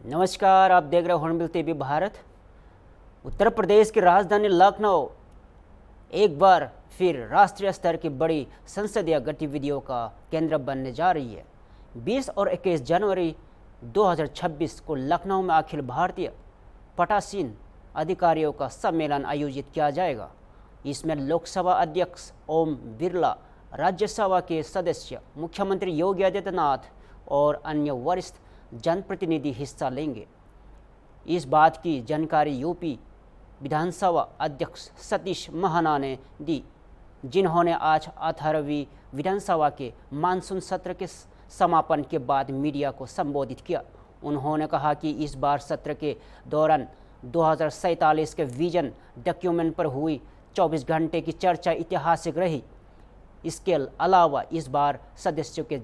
नमस्कार, आप देख रहे हो हॉर्नबिल टीवी भारत। उत्तर प्रदेश की राजधानी लखनऊ एक बार फिर राष्ट्रीय स्तर की बड़ी संसदीय गतिविधियों का केंद्र बनने जा रही है। 20 और 21 जनवरी 2026 को लखनऊ में अखिल भारतीय पटासीन अधिकारियों का सम्मेलन आयोजित किया जाएगा। इसमें लोकसभा अध्यक्ष ओम बिरला, राज्यसभा के सदस्य, मुख्यमंत्री योगी आदित्यनाथ और अन्य वरिष्ठ जनप्रतिनिधि हिस्सा लेंगे। इस बात की जानकारी यूपी विधानसभा अध्यक्ष सतीश महाना ने दी, जिन्होंने आज 18वीं विधानसभा के मानसून सत्र के समापन के बाद मीडिया को संबोधित किया। उन्होंने कहा कि इस बार सत्र के दौरान 2047 के विजन डॉक्यूमेंट पर हुई 24 घंटे की चर्चा ऐतिहासिक रही। इसके अलावा इस बार सदस्यों के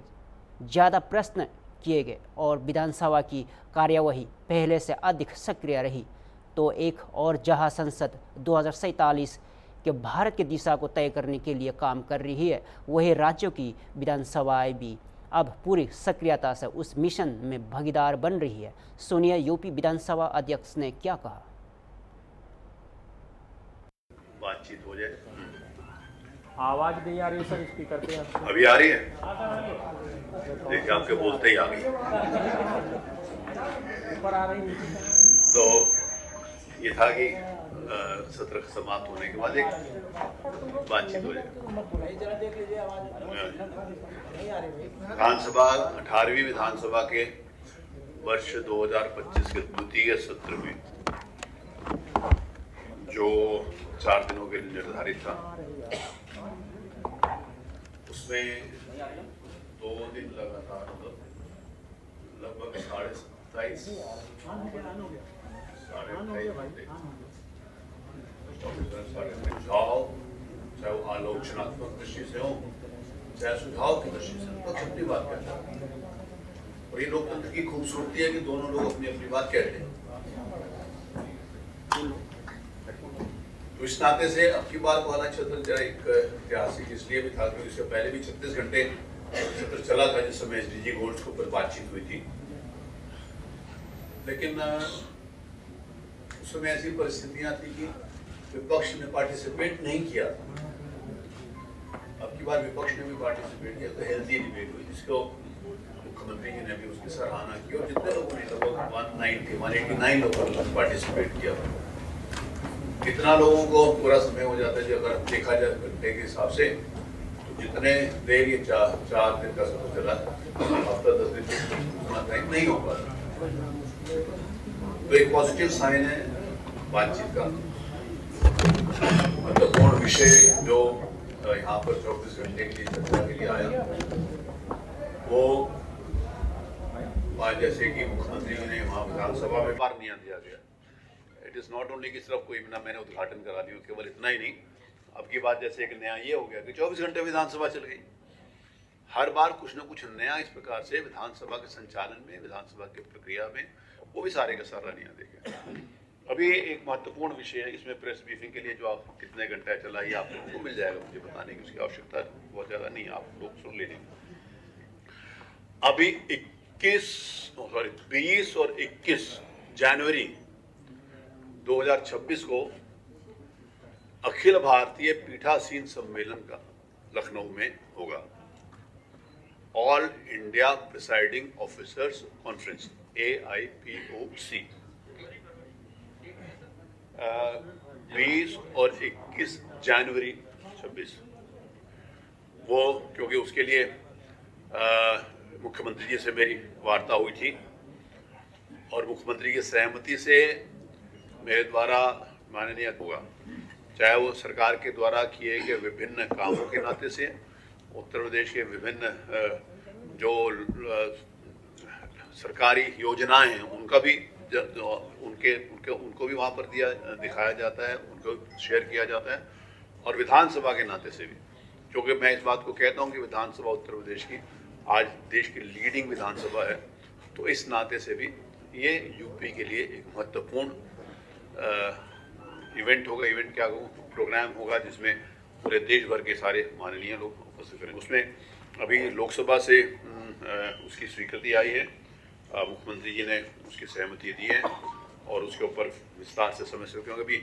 ज़्यादा प्रश्न किए गए और विधानसभा की कार्यवाही पहले से अधिक सक्रिय रही। तो एक और जहां संसद 2047 के भारत की दिशा को तय करने के लिए काम कर रही है, वही राज्यों की विधानसभाएं भी अब पूरी सक्रियता से उस मिशन में भागीदार बन रही है। सुनिए यूपी विधानसभा अध्यक्ष ने क्या कहा। बातचीत हो जाए। आवाज नहीं आ रही है सर, स्पीकर पे। अभी आ रही है? देखिए आपके बोलते ही आ गई। ऊपर आ रही है। तो ये था कि सत्र समाप्त होने के बाद एक बातचीत हो जाए। विधानसभा 18वीं विधानसभा के वर्ष 2025 के द्वितीय सत्र में जो 4 दिनों के लिए निर्धारित था, उसमें 2 दिन लगातार लगभग 27 सुझाव, चाहे वो आलोचनात्मक दृष्टि से हो, चाहे सुझाव की दृष्टि से, तो अपनी बात कहते हैं। और ये लोकतंत्र की खूबसूरती है कि दोनों लोग अपनी अपनी बात कहते हैं। तो इस नाते से अब की बार वाला सत्र जरा एक ऐतिहासिक इसलिए भी था क्योंकि इससे पहले भी 36 घंटे सत्र चला था, जिस समय एसडीजी गोल्ड्स के ऊपर बातचीत हुई थी। लेकिन उस समय ऐसी परिस्थितियां थी कि विपक्ष ने पार्टिसिपेट नहीं किया। अब की बार विपक्ष ने भी पार्टिसिपेट किया, तो हेल्थी डिबेट हुई, जिसको मुख्यमंत्री जी ने भी उसकी सराहना की। और जितने लोगों ने लगभग 189 लोगों ने पार्टिसिपेट किया। कितना लोगों को पूरा समय हो जाता है, जो अगर देखा जाए घंटे के हिसाब से, तो जितने देर ये 4 दिन का सत्र चला, हफ्ता 10 दिन उतना टाइम नहीं हो पाता। तो एक पॉजिटिव साइन है बातचीत का। महत्वपूर्ण विषय जो यहाँ पर 24 घंटे की चर्चा के लिए आया, वो आज जैसे कि मुख्यमंत्री जी ने वहाँ विधानसभा में बार नियम दिया गया। इट इज नॉट ओनली कि सिर्फ कोई ना मैंने उद्घाटन करा दिया, केवल इतना ही नहीं। अब की बात जैसे एक नया ये हो गया कि 24 घंटे विधानसभा चल गई। हर बार कुछ ना कुछ नया इस प्रकार से विधानसभा के संचालन में, विधानसभा की प्रक्रिया में, वो भी सारे का सारा नहीं देखे। अभी एक महत्वपूर्ण विषय है, इसमें प्रेस ब्रीफिंग के लिए जो आप कितने घंटा चला, ये आप लोगों को मिल जाएगा, मुझे बताने की उसकी आवश्यकता बहुत ज़्यादा नहीं, आप लोग सुन लीजिए। अभी 20 और 21 जनवरी 2026 को अखिल भारतीय पीठासीन सम्मेलन का लखनऊ में होगा। All India presiding officers conference, AIPOC। 20 और 21 जनवरी 26 वो, क्योंकि उसके लिए मुख्यमंत्री जी से मेरी वार्ता हुई थी और मुख्यमंत्री की सहमति से मेरे द्वारा माननीय होगा, चाहे वो सरकार के द्वारा किए गए विभिन्न कामों के नाते से, उत्तर प्रदेश के विभिन्न जो सरकारी योजनाएं हैं उनका भी उनको भी वहाँ पर दिखाया जाता है, उनको शेयर किया जाता है। और विधानसभा के नाते से भी, क्योंकि मैं इस बात को कहता हूँ कि विधानसभा उत्तर प्रदेश की आज देश की लीडिंग विधानसभा है, तो इस नाते से भी ये यूपी के लिए एक महत्वपूर्ण इवेंट होगा। इवेंट क्या कहूँ, प्रोग्राम होगा, जिसमें पूरे देश भर के सारे माननीय लोग उपस्थित करेंगे। उसमें अभी लोकसभा से उसकी स्वीकृति आई है। मुख्यमंत्री जी ने उसकी सहमति दी है और उसके ऊपर विस्तार से समझ सकते, क्योंकि अभी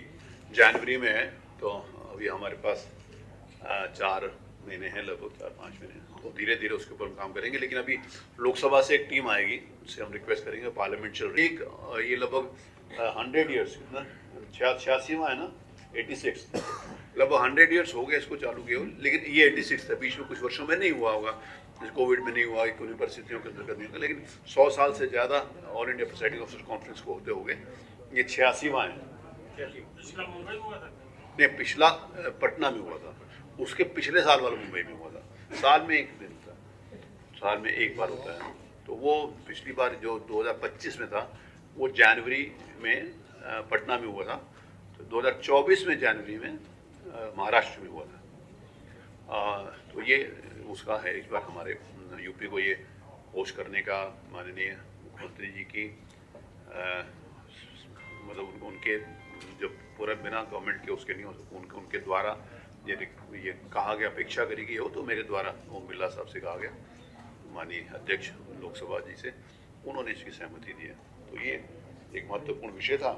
जनवरी में है तो अभी हमारे पास 4 महीने हैं, लगभग 4-5 महीने, तो धीरे धीरे उसके ऊपर हम काम करेंगे। लेकिन अभी लोकसभा से एक टीम आएगी, उससे हम रिक्वेस्ट करेंगे, पार्लियामेंट चल रही है, ये लगभग 100 ईयर्स कितना 86वां है ना, 86 लगभग 100 ईयर्स हो गए इसको चालू किए हुए, लेकिन ये 86 था। बीच में कुछ वर्षों में नहीं हुआ होगा, कोविड में नहीं हुआ, किन्हीं परिस्थितियों के अंतर्गत नहीं होगा, लेकिन 100 साल से ज़्यादा all India presiding officer conference को होते हो गए। ये 86वां है। नहीं, पिछला पटना में हुआ था, उसके पिछले साल वाला मुंबई में हुआ था। साल में एक दिन था, साल में एक बार होता है। तो वो पिछली बार जो 2025 में था वो जनवरी में पटना में हुआ था, तो 2024 में जनवरी में महाराष्ट्र में हुआ था। तो ये उसका है, इस बार हमारे यूपी को ये होस्ट करने का माननीय मुख्यमंत्री जी की मतलब उनके जो पूरा बिना गवर्नमेंट के उसके नहीं हो सकते, उनके द्वारा ये कहा गया, अपेक्षा करी गई हो तो मेरे द्वारा ओम बिरला साहब से कहा गया, माननीय अध्यक्ष लोकसभा जी से, उन्होंने इसकी सहमति दी है। तो ये एक महत्वपूर्ण विषय था।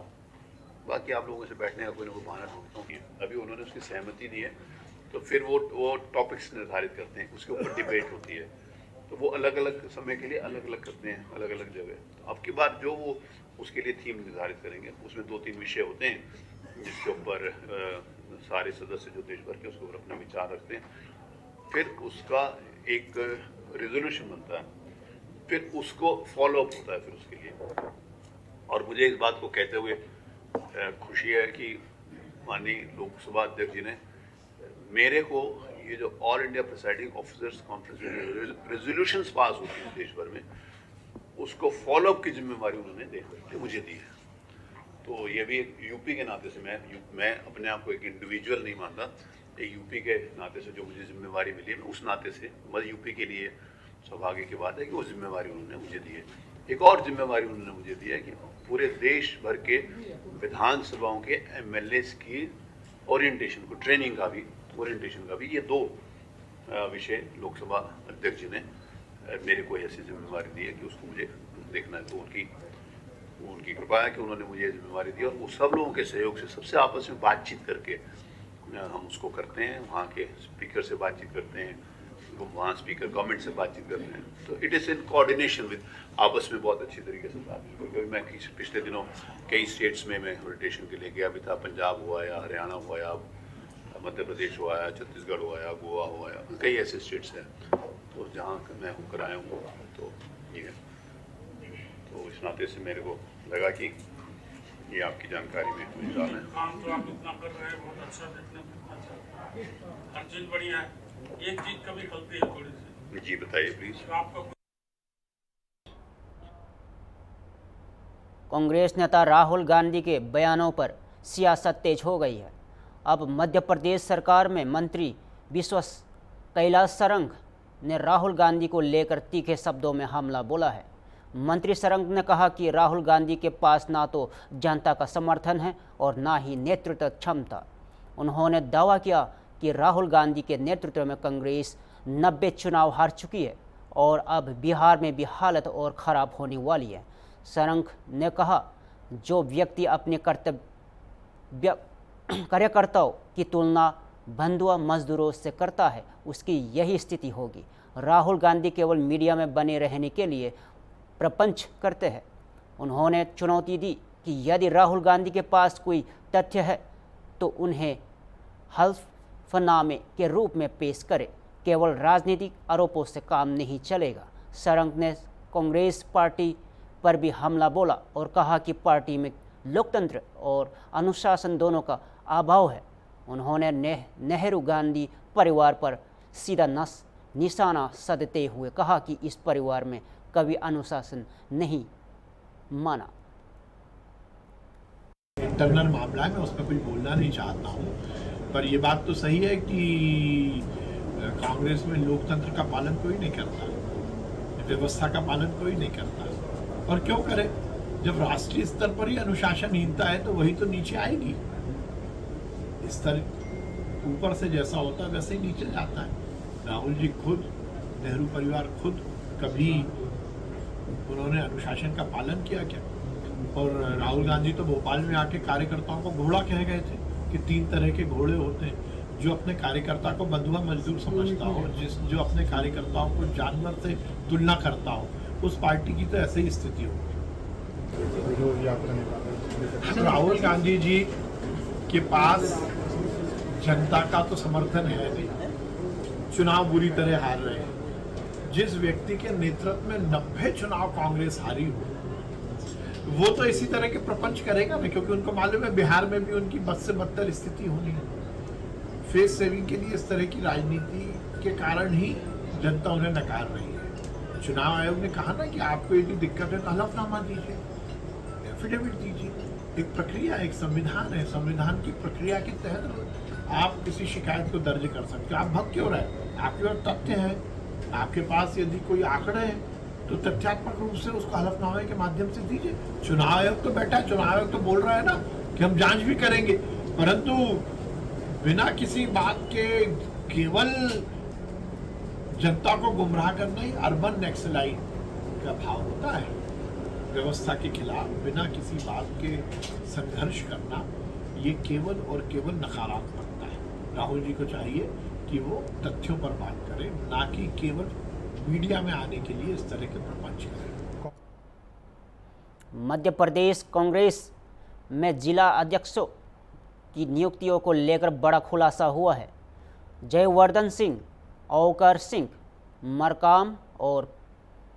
बाकी आप लोगों से बैठने का कोई ना कोई बहाना ढूंढता हूँ। अभी उन्होंने उसकी सहमति दी है तो फिर वो टॉपिक्स निर्धारित करते हैं, उसके ऊपर डिबेट होती है, तो वो अलग अलग समय के लिए अलग अलग करते हैं, अलग अलग जगह। तो अब की बार जो वो उसके लिए थीम निर्धारित करेंगे, उसमें 2-3 विषय होते हैं जिसके ऊपर सारे सदस्य जो देश भर के उसके ऊपर अपना विचार रखते हैं, फिर उसका एक रेजोल्यूशन बनता है, फिर उसको फॉलोअप होता है फिर उसके लिए। और मुझे इस बात को कहते हुए खुशी है कि माननीय लोकसभा अध्यक्ष जी ने मेरे को ये जो all India presiding officers conference में रेजोल्यूशंस पास होती हैं देश भर में, उसको फॉलोअप की जिम्मेवारी उन्होंने देख करके मुझे दी है। तो ये भी एक यूपी के नाते से मैं अपने आप को एक इंडिविजुअल नहीं मानता, एक यूपी के नाते से जो मुझे जिम्मेवारी मिली है, उस नाते से मतलब यूपी के लिए सौभाग्य की बात है कि वो जिम्मेवारी उन्होंने मुझे दी है। एक और जिम्मेवारी उन्होंने मुझे दी है कि पूरे देश भर के विधानसभाओं के एमएलएस की ओरिएंटेशन को, ट्रेनिंग का भी, ओरिएंटेशन का भी, ये 2 विषय लोकसभा अध्यक्ष जी ने मेरे को ऐसी जिम्मेवारी दी है कि उसको मुझे देखना है। तो उनकी कृपा है कि उन्होंने मुझे जिम्मेवारी दी, और वो सब लोगों के सहयोग से सबसे आपस में बातचीत करके हम उसको करते हैं। वहाँ के स्पीकर से बातचीत करते हैं, वहाँ स्पीकर गवर्नमेंट से बातचीत करते हैं, तो it is in coordination with, आपस में बहुत अच्छी तरीके से बात। क्योंकि मैं पिछले दिनों कई स्टेट्स में मैं ओरिएंटेशन के लिए गया भी था, पंजाब हुआ या हरियाणा हुआ या मध्य प्रदेश हुआ या छत्तीसगढ़ हुआ या गोवा हुआ या कई ऐसे स्टेट्स हैं तो जहाँ मैं होकर आया हूँ। तो ये है, तो इस नाते से मेरे को लगा कि ये आपकी जानकारी में मुझे डालना है। काम तो आप इतना कर रहे हैं, बहुत अच्छा, देखने में अच्छा, हर चीज़ बढ़िया है। एक चीज़ कभी खलती है थोड़ी सी। जी बताइए प्लीज। आपका कांग्रेस नेता राहुल गांधी के बयानों पर सियासत तेज हो गई है। अब मध्य प्रदेश सरकार में मंत्री विश्वास कैलाश सरंग ने राहुल गांधी को लेकर तीखे शब्दों में हमला बोला है। मंत्री सरंग ने कहा कि राहुल गांधी के पास ना तो जनता का समर्थन है और ना ही नेतृत्व क्षमता। उन्होंने दावा किया कि राहुल गांधी के नेतृत्व में कांग्रेस 90 चुनाव हार चुकी है और अब बिहार में भी हालत और ख़राब होने वाली है। सरंग ने कहा, जो व्यक्ति अपने कार्यकर्ताओं की तुलना बंधुआ मजदूरों से करता है, उसकी यही स्थिति होगी। राहुल गांधी केवल मीडिया में बने रहने के लिए प्रपंच करते हैं। उन्होंने चुनौती दी कि यदि राहुल गांधी के पास कोई तथ्य है तो उन्हें हल्फनामे के रूप में पेश करें। केवल राजनीतिक आरोपों से काम नहीं चलेगा। सरंग ने कांग्रेस पार्टी पर भी हमला बोला और कहा कि पार्टी में लोकतंत्र और अनुशासन दोनों का अभाव है। उन्होंने नेहरू गांधी परिवार पर सीधा निशाना साधते हुए कहा कि इस परिवार में कभी अनुशासन नहीं माना। इंटरनल मामला है, मैं उसमें कुछ बोलना नहीं चाहता हूँ, पर ये बात तो सही है कि कांग्रेस में लोकतंत्र का पालन कोई नहीं करता, व्यवस्था का पालन कोई नहीं करता। और क्यों करे, जब राष्ट्रीय स्तर पर ही अनुशासनहीनता है तो वही तो नीचे आएगी। स्तर ऊपर से जैसा होता है वैसे ही नीचे जाता है। राहुल जी खुद, नेहरू परिवार खुद कभी उन्होंने अनुशासन का पालन किया क्या? और राहुल गांधी तो भोपाल में आके कार्यकर्ताओं को घोड़ा कह गए थे कि 3 तरह के घोड़े होते हैं, जो अपने कार्यकर्ता को बंधुआ मजदूर समझता हो, जो अपने कार्यकर्ताओं को जानवर से तुलना करता हो, उस पार्टी की तो ऐसे ही स्थिति होगी। राहुल गांधी जी के पास जनता का तो समर्थन है नहीं, चुनाव बुरी तरह हार रहे हैं। जिस व्यक्ति के नेतृत्व में 90 चुनाव कांग्रेस हारी हो, वो तो इसी तरह के प्रपंच करेगा ना, क्योंकि उनको मालूम है बिहार में भी उनकी बद से बदतर स्थिति होनी है। फेस सेविंग के लिए इस तरह की राजनीति के कारण ही जनता उन्हें नकार रही है। चुनाव आयोग ने कहा ना कि आपको यदि दिक्कत है तो हलफनामा दीजिए, एफिडेविट दीजिए। एक प्रक्रिया, एक संविधान है, संविधान की प्रक्रिया के तहत आप किसी शिकायत को दर्ज कर सकते हो। आप भग क्यों रहे? आपके पास तथ्य है, आपके पास यदि कोई आंकड़े हैं तो तथ्यात्मक रूप से उसको हलफनामे के माध्यम से दीजिए। चुनाव आयोग तो बैठा है, चुनाव आयोग तो बोल रहा है ना कि हम जांच भी करेंगे, परंतु बिना किसी बात के केवल जनता को गुमराह करना ही अर्बन नक्सलाइट का भाव होता है। व्यवस्था के खिलाफ बिना किसी बात के संघर्ष करना, ये केवल और केवल नकारात्मकता है। राहुल जी को चाहिए कि वो तथ्यों पर बात करें, ना कि केवल मीडिया में आने के लिए इस तरह के प्रपंच करें। मध्य प्रदेश कांग्रेस में जिला अध्यक्षों की नियुक्तियों को लेकर बड़ा खुलासा हुआ है। जयवर्धन सिंह, औकर सिंह, मरकाम और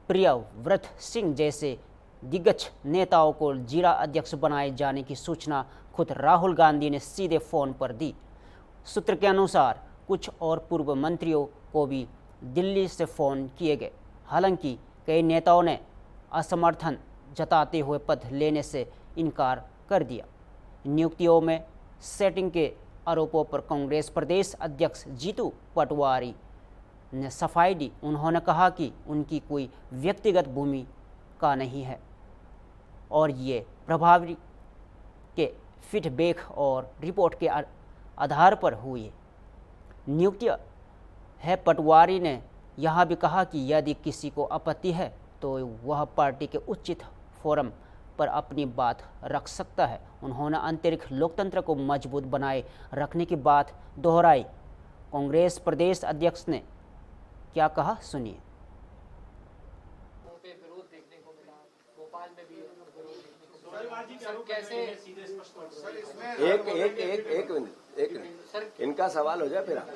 प्रियव्रत सिंह जैसे दिग्गज नेताओं को जिला अध्यक्ष बनाए जाने की सूचना खुद राहुल गांधी ने सीधे फ़ोन पर दी। सूत्र के अनुसार कुछ और पूर्व मंत्रियों को भी दिल्ली से फ़ोन किए गए। हालांकि कई नेताओं ने असमर्थन जताते हुए पद लेने से इनकार कर दिया। नियुक्तियों में सेटिंग के आरोपों पर कांग्रेस प्रदेश अध्यक्ष जीतू पटवारी ने सफाई दी। उन्होंने कहा कि उनकी कोई व्यक्तिगत भूमिका नहीं है और ये प्रभावी के फीडबैक और रिपोर्ट के आधार पर हुई है। नियुक्ति है। पटवारी ने यह भी कहा कि यदि किसी को आपत्ति है तो वह पार्टी के उचित फोरम पर अपनी बात रख सकता है। उन्होंने आंतरिक लोकतंत्र को मजबूत बनाए रखने की बात दोहराई। कांग्रेस प्रदेश अध्यक्ष ने क्या कहा, सुनिए। पे विरोध देखने को मिला, भोपाल में भी विरोध देखने को मिला। कैसे एक मिनट सर, इनका सवाल हो जाए फिर आप।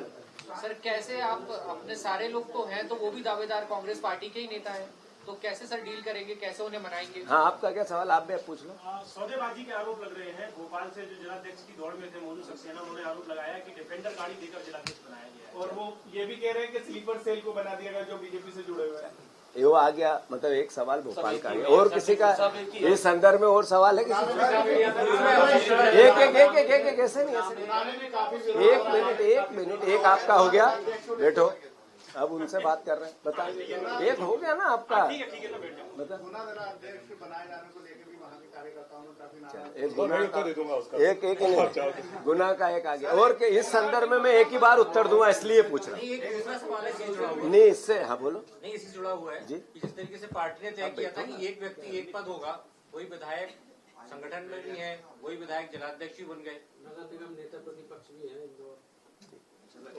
सर कैसे आप अपने सारे लोग तो हैं, तो वो भी दावेदार कांग्रेस पार्टी के ही नेता हैं, तो कैसे सर डील करेंगे, कैसे उन्हें मनाएंगे? हाँ, आपका क्या सवाल, आप भी पूछ लो। सौदेबाजी के आरोप लग रहे हैं। भोपाल से जो जिलाध्यक्ष की दौड़ में थे मोनू सक्सेना, उन्होंने आरोप लगाया कि डिफेंडर गाड़ी देकर जिलाध्यक्ष बनाया गया है। और वो ये भी कह रहे हैं कि स्लीपर सेल को बना दिया गया जो बीजेपी से जुड़े हुए हैं। वो आ गया, मतलब एक सवाल भोपाल का है और किसी का इस संदर्भ में और सवाल है किसी एक ऐसे नहीं, एक मिनट एक आपका हो गया, बैठो, अब उनसे बात कर रहे हैं, बता। एक हो गया ना आपका, बता। एक गुना का एक आ गया और के इस संदर्भ में मैं एक ही बार उत्तर दूंगा, इसलिए पूछ रहा हूँ। दूसरा सवाल है नहीं, इससे हाँ बोलो। नहीं, इससे जुड़ा हुआ है जी। जिस तरीके से पार्टी ने तय किया था कि एक व्यक्ति एक पद होगा, वही विधायक संगठन में भी है, वही विधायक जिलाध्यक्ष भी बन गए। नगर निगम नेता प्रतिपक्ष भी है।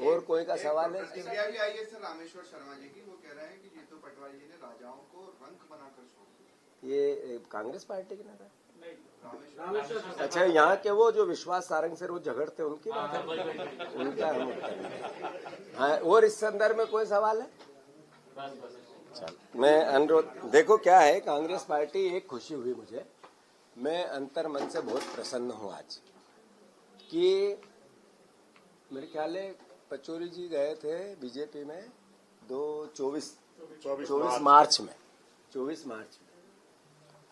और कोई का सवाल है? रामेश्वर शर्मा जी की, वो कह रहे हैं कि जीतू पटवारी जी ने राजाओं को रंक बनाकर छोड़ दिया। ये कांग्रेस पार्टी के नेता? अच्छा, यहाँ के वो जो विश्वास सारंग से रोज झगड़ते उनकी बात है, उनका हम। हाँ, और इस संदर्भ में कोई सवाल है? मैं अनुरोध, देखो क्या है, कांग्रेस पार्टी, एक खुशी हुई मुझे, मैं अंतर मन से बहुत प्रसन्न हूँ आज कि मेरे ख्याल है पचौरी जी गए थे बीजेपी में 24 मार्च में,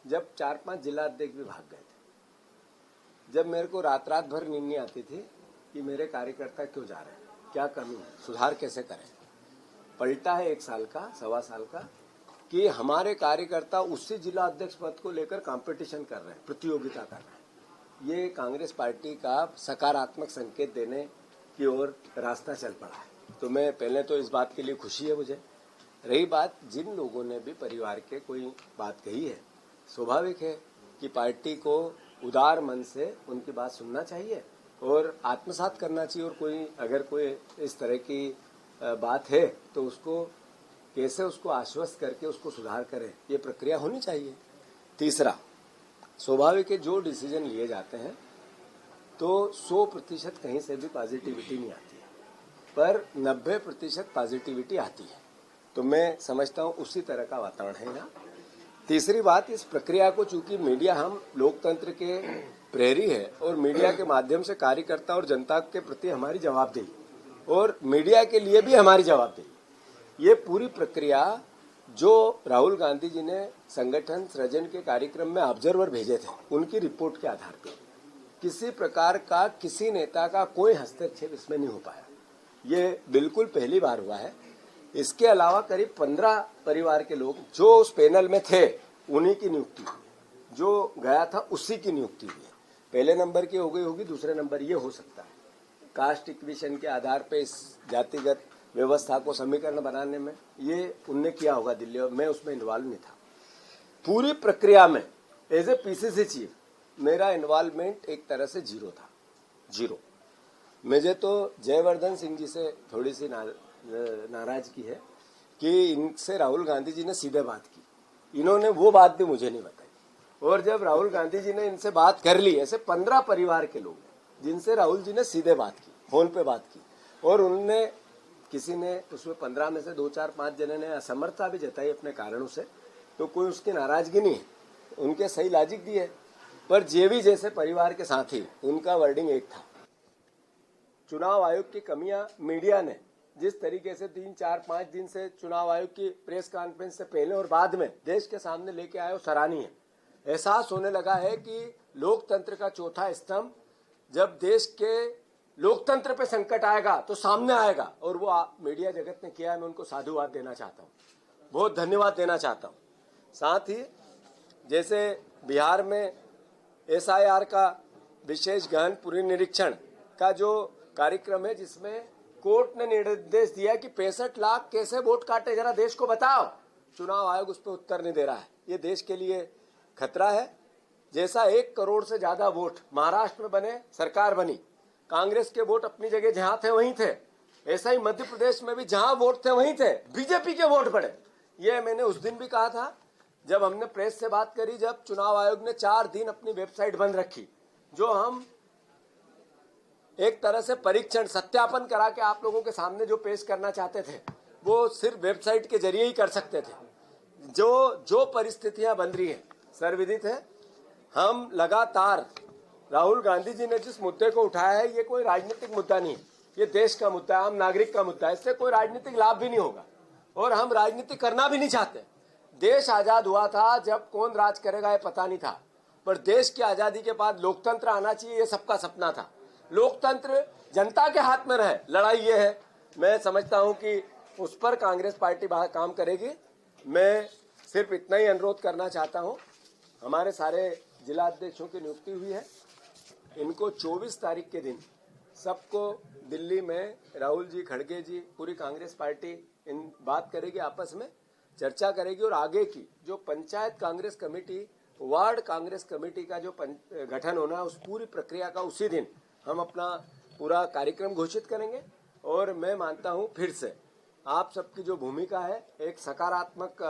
जब 4-5 जिला अध्यक्ष भी भाग गए थे। जब मेरे को रात भर नींद नहीं आती थी कि मेरे कार्यकर्ता क्यों जा रहे हैं, क्या कमी है, सुधार कैसे करें। पलटा है 1 साल का, 1.25 साल का, कि हमारे कार्यकर्ता उससे जिला अध्यक्ष पद को लेकर कंपटीशन कर रहे हैं, प्रतियोगिता कर रहे हैं। ये कांग्रेस पार्टी का सकारात्मक संकेत देने की ओर रास्ता चल पड़ा है। तो मैं पहले तो इस बात के लिए खुशी है मुझे रही बात जिन लोगों ने भी परिवार के कोई बात कही है, स्वाभाविक है कि पार्टी को उदार मन से उनकी बात सुनना चाहिए और आत्मसात करना चाहिए। और कोई अगर कोई इस तरह की बात है तो उसको कैसे उसको आश्वस्त करके उसको सुधार करें, ये प्रक्रिया होनी चाहिए। तीसरा, स्वाभाविक है जो डिसीजन लिए जाते हैं तो 100% कहीं से भी पॉजिटिविटी नहीं आती है, पर 90% पॉजिटिविटी आती है। तो मैं समझता हूँ उसी तरह का वातावरण है यहाँ। तीसरी बात, इस प्रक्रिया को चूंकि मीडिया, हम लोकतंत्र के प्रहरी है और मीडिया के माध्यम से कार्यकर्ता और जनता के प्रति हमारी जवाबदेही और मीडिया के लिए भी हमारी जवाबदेही, ये पूरी प्रक्रिया जो राहुल गांधी जी ने संगठन सृजन के कार्यक्रम में ऑब्जर्वर भेजे थे, उनकी रिपोर्ट के आधार पर किसी प्रकार का किसी नेता का कोई हस्तक्षेप इसमें नहीं हो पाया। ये बिल्कुल पहली बार हुआ है। इसके अलावा करीब 15 परिवार के लोग जो उस पैनल में थे उन्हीं की नियुक्ति, जो गया था उसी की नियुक्ति हुई है। पहले नंबर की हो गई होगी, दूसरे नंबर ये हो सकता है। कास्ट इक्वेशन के आधार पर इस जातिगत व्यवस्था को समीकरण बनाने में ये उनने किया होगा दिल्ली, और मैं उसमें इन्वॉल्व नहीं था। पूरी प्रक्रिया में एज ए पीसीसी चीफ मेरा इन्वॉल्वमेंट एक तरह से जीरो था, जीरो। मुझे तो जयवर्धन सिंह जी से थोड़ी सी नाराजगी है कि इनसे राहुल गांधी जी ने सीधे बात की, इन्होंने वो बात भी मुझे नहीं बताई। और जब राहुल गांधी जी ने इनसे बात कर ली, ऐसे 15 परिवार के लोग जिनसे राहुल जी ने सीधे बात की, फोन पे बात की, और उन्होंने किसी ने उसमें 15 में से 2, 4, 5 जने ने असमर्थता भी जताई अपने कारणों से, तो कोई उसकी नाराजगी नहीं है, उनके सही लॉजिक दिए। पर जेवी जैसे परिवार के साथी, उनका वर्डिंग एक था। चुनाव आयोग की कमियां मीडिया ने जिस तरीके से 3, 4, 5 दिन से चुनाव आयोग की प्रेस कॉन्फ्रेंस से पहले और बाद में देश के सामने लेके आए, सराहनीय है। एहसास होने लगा है कि लोकतंत्र का चौथा स्तंभ जब देश के लोकतंत्र पे संकट आएगा तो सामने आएगा, और वो मीडिया जगत ने किया है। मैं उनको साधुवाद देना चाहता हूँ, बहुत धन्यवाद देना चाहता हूँ। साथ ही जैसे बिहार में SIR का विशेष गहन पुनरीक्षण का जो कार्यक्रम है, जिसमें कोर्ट ने निर्देश दिया कि 65 लाख कैसे वोट काटे, जरा देश को बताओ। चुनाव आयोग उस पर उत्तर नहीं दे रहा है। ये देश के लिए खतरा है। जैसा 1 करोड़ से ज्यादा वोट महाराष्ट्र में बने, सरकार बनी, कांग्रेस के वोट अपनी जगह जहां थे वहीं थे, ऐसा ही मध्य प्रदेश में भी जहां वोट थे वहीं थे, बीजेपी के वोट पड़े। ये मैंने उस दिन भी कहा था जब हमने प्रेस से बात करी, जब चुनाव आयोग ने 4 दिन अपनी वेबसाइट बंद रखी, जो हम एक तरह से परीक्षण सत्यापन करा के आप लोगों के सामने जो पेश करना चाहते थे वो सिर्फ वेबसाइट के जरिए ही कर सकते थे। जो परिस्थितियां बन रही हैं सर्वविदित है। हम लगातार, राहुल गांधी जी ने जिस मुद्दे को उठाया है, ये कोई राजनीतिक मुद्दा नहीं है, ये देश का मुद्दा है, आम नागरिक का मुद्दा है। इससे कोई राजनीतिक लाभ भी नहीं होगा और हम राजनीति करना भी नहीं चाहते। देश आजाद हुआ था जब कौन राज करेगा ये पता नहीं था, पर देश की आजादी के बाद लोकतंत्र आना चाहिए, ये सबका सपना था। लोकतंत्र जनता के हाथ में रहे, लड़ाई ये है। मैं समझता हूं कि उस पर कांग्रेस पार्टी काम करेगी। मैं सिर्फ इतना ही अनुरोध करना चाहता हूं, हमारे सारे जिला अध्यक्षों की नियुक्ति हुई है, इनको 24 तारीख के दिन सबको दिल्ली में राहुल जी, खड़गे जी, पूरी कांग्रेस पार्टी इन बात करेगी, आपस में चर्चा करेगी और आगे की जो panchayat Congress committee, ward Congress committee का जो गठन होना है, उस पूरी प्रक्रिया का उसी दिन हम अपना पूरा कार्यक्रम घोषित करेंगे। और मैं मानता हूं फिर से आप सबकी जो भूमिका है, एक सकारात्मक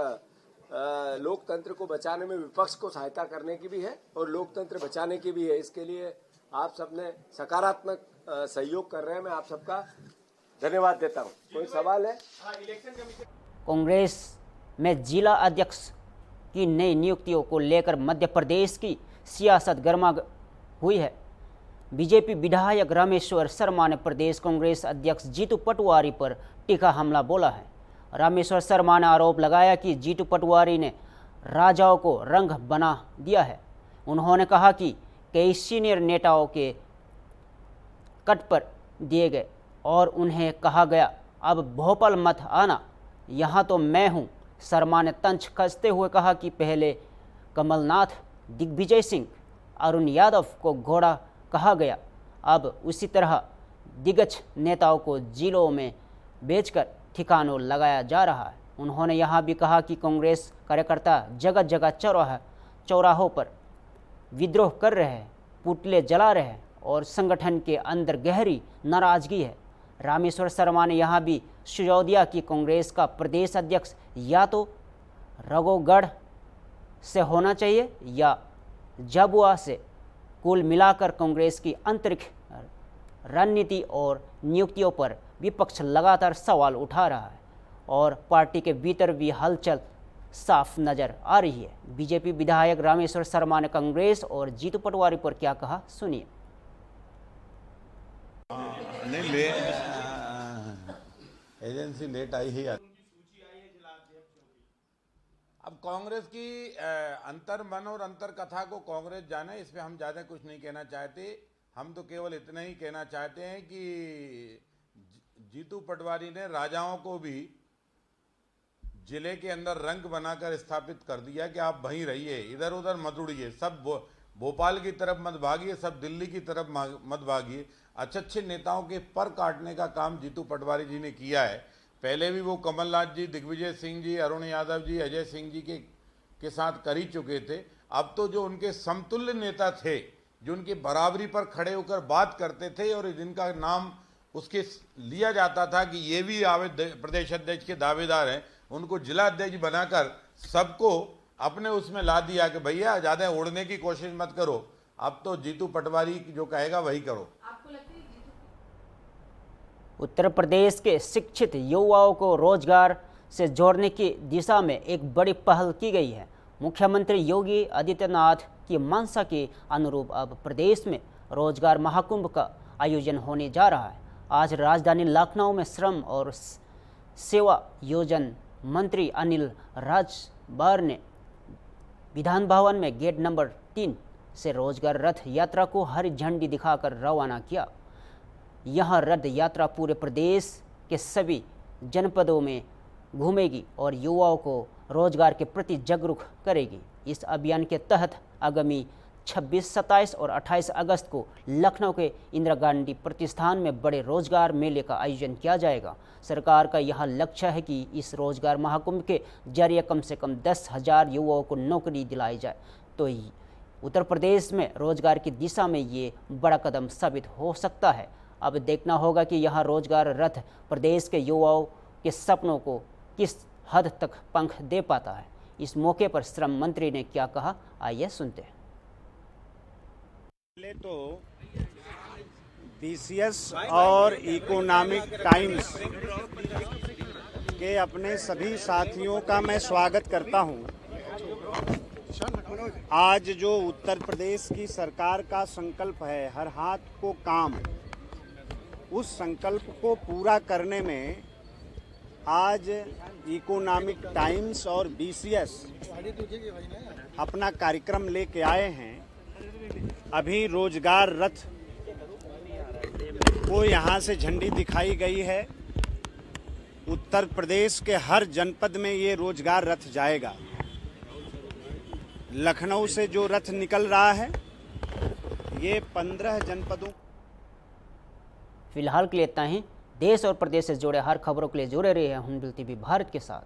लोकतंत्र को बचाने में विपक्ष को सहायता करने की भी है और लोकतंत्र बचाने की भी है। इसके लिए आप सबने सकारात्मक सहयोग कर रहे हैं, मैं आप सबका धन्यवाद देता हूं। कोई सवाल है? कांग्रेस में जिला अध्यक्ष की नई नियुक्तियों को लेकर मध्य प्रदेश की सियासत गर्मा हुई है। बीजेपी विधायक रामेश्वर शर्मा ने प्रदेश कांग्रेस अध्यक्ष जीतू पटवारी पर तीखा हमला बोला है। रामेश्वर शर्मा ने आरोप लगाया कि जीतू पटवारी ने राजाओं को रंग बना दिया है। उन्होंने कहा कि कई सीनियर नेताओं के कट पर दिए गए और उन्हें कहा गया अब भोपाल मत आना, यहाँ तो मैं हूँ। शर्मा ने तंज कसते हुए कहा कि पहले कमलनाथ, दिग्विजय सिंह, अरुण यादव को घोड़ा कहा गया, अब उसी तरह दिग्गज नेताओं को जिलों में बेचकर ठिकानों लगाया जा रहा है। उन्होंने यहाँ भी कहा कि कांग्रेस कार्यकर्ता जगह जगह चौराहों पर विद्रोह कर रहे हैं, पुतले जला रहे हैं और संगठन के अंदर गहरी नाराजगी है। रामेश्वर शर्मा ने यहाँ भी सुझाव दिया कि कांग्रेस का प्रदेश अध्यक्ष या तो रघुगढ़ से होना चाहिए या झाबुआ से। कुल मिलाकर कांग्रेस की आंतरिक रणनीति और नियुक्तियों पर विपक्ष लगातार सवाल उठा रहा है और पार्टी के भीतर भी हलचल साफ नजर आ रही है। बीजेपी विधायक रामेश्वर शर्मा ने कांग्रेस और जीतू पटवारी पर क्या कहा, सुनिए। नहीं, एजेंसी लेट आई ही अब कांग्रेस की अंतर मन और अंतर कथा को कांग्रेस जाने, इस पे हम ज़्यादा कुछ नहीं कहना चाहते। हम तो केवल इतना ही कहना चाहते हैं कि जीतू पटवारी ने राजाओं को भी जिले के अंदर रंग बनाकर स्थापित कर दिया कि आप वहीं रहिए, इधर उधर मत उड़िए, सब भोपाल की तरफ मत भागिए, सब दिल्ली की तरफ मत भागिए। अच्छे नेताओं के पर काटने का काम जीतू पटवारी जी ने किया है। पहले भी वो कमलनाथ जी, दिग्विजय सिंह जी, अरुण यादव जी, अजय सिंह जी के साथ कर ही चुके थे। अब तो जो उनके समतुल्य नेता थे, जो उनकी बराबरी पर खड़े होकर बात करते थे और जिनका नाम उसके लिया जाता था कि ये भी प्रदेश अध्यक्ष के दावेदार हैं, उनको जिला अध्यक्ष बनाकर सबको अपने उसमें ला दिया कि भैया ज़्यादा उड़ने की कोशिश मत करो, अब तो जीतू पटवारी जो कहेगा वही करो। उत्तर प्रदेश के शिक्षित युवाओं को रोजगार से जोड़ने की दिशा में एक बड़ी पहल की गई है। मुख्यमंत्री योगी आदित्यनाथ की मंशा के अनुरूप अब प्रदेश में रोजगार महाकुंभ का आयोजन होने जा रहा है। आज राजधानी लखनऊ में श्रम और सेवा योजन मंत्री अनिल राजभर ने विधान भवन में गेट नंबर 3 से रोजगार रथ यात्रा को हरी झंडी दिखाकर रवाना किया। यह रथ यात्रा पूरे प्रदेश के सभी जनपदों में घूमेगी और युवाओं को रोजगार के प्रति जागरूक करेगी। इस अभियान के तहत आगामी 26, 27 और 28 अगस्त को लखनऊ के इंदिरा गांधी प्रतिष्ठान में बड़े रोजगार मेले का आयोजन किया जाएगा। सरकार का यह लक्ष्य है कि इस रोजगार महाकुंभ के जरिए कम से कम 10,000 युवाओं को नौकरी दिलाई जाए। तो उत्तर प्रदेश में रोजगार की दिशा में ये बड़ा कदम साबित हो सकता है। अब देखना होगा कि यह रोजगार रथ प्रदेश के युवाओं के सपनों को किस हद तक पंख दे पाता है। इस मौके पर श्रम मंत्री ने क्या कहा, आइए सुनते हैं। पहले तो बीसीएस और इकोनॉमिक टाइम्स के अपने सभी साथियों का मैं स्वागत करता हूं। आज जो उत्तर प्रदेश की सरकार का संकल्प है हर हाथ को काम, उस संकल्प को पूरा करने में आज इकोनॉमिक टाइम्स और बीसीएस अपना कार्यक्रम लेके आए हैं। अभी रोजगार रथ को यहाँ से झंडी दिखाई गई है। उत्तर प्रदेश के हर जनपद में ये रोजगार रथ जाएगा। लखनऊ से जो रथ निकल रहा है ये 15 जनपदों। फिलहाल के लिए इतना ही। देश और प्रदेश से जुड़े हर खबरों के लिए जुड़े रहे हैं हॉर्नबिल टीवी भारत के साथ।